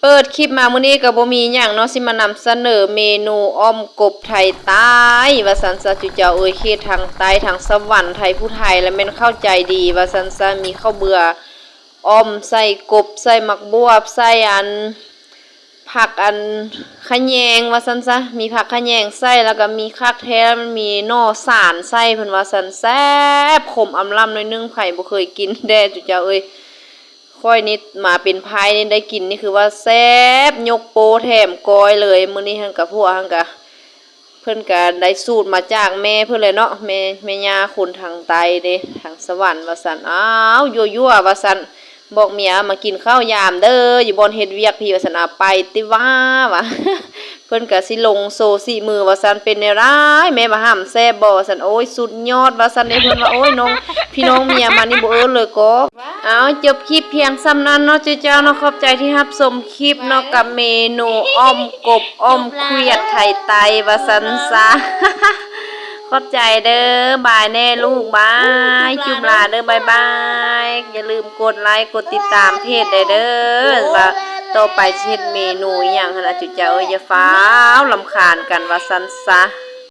เปิดคลิปมามื้อนี้ก็บ่มีหยังเนาะสิมานำเสนอเมนูอ้อมกบไทยใต้ว่าซั่นซะจุเจ้าเอ้ยเขตทางใต้ทางสวรรค์ไทยผู้ไทยแล้วแม่นเข้าใจดีว่าซั่นซะมีข้าวเบื่ออ้อมใส่กบใส่หมักบวบใส่ผักขะแยงว่าซั่นซะมีผักขะแยงใส่แล้วก็มีคักแท้มันมีหน่อสานใส่เพิ่นว่าซั่นแซ่บขมอำล่ำหน่อยนึงไผบ่เคยกินแด้จุเจ้าเอ้ย ค่อยนี่มาเป็นพายนี่ได้กินนี่คือว่าแซ่บยกโปแถมกอยเลยมื้อนี้หันกับพวกหันกะเพิ่นก็ได้สูตรมาจากแม่เพิ่นเลยเนาะแม่ย่าคนทางใต้เด้ทางสวรรค์ว่าซั่นอ้าวยั่วๆว่าซั่นบอกเมียมากินข้าวยามเด้ออยู่บนเฮ็ดเวียกพี่ว่าซั่นไปติว่าว่ะ เพิ่นก็สิลงโซสี่มือว่าซั่นเป็นแนวร้ายแม่มาห้ามแซ่บบ่ว่าซั่นโอ้ยสุดยอดว่าซั่นเด้เพิ่นว่าโอ้ยน้องพี่น้องเมียมานี่บ่เอิ้นเลยก็เอาจบคลิปเพียงส่ำนั้นเนาะเจ้าเนาะขอบใจที่รับชมคลิปเนาะกับเมนูอ้อมกบอ้อมเครียดไทยไตว่าซั่นซะ ขอบใจเด้อบายแน่ลูกบายจุ่มลาเด้อบายบายอย่าลืมกดไลค์กดติดตามเพจได้เด้อว่าต่อไปสิเฮ็ดเมนูอหย่างหั่นน่ะจุเจ้าเอ้ยอย่าฟ้าวรำคาญกันว่าซั่นซะ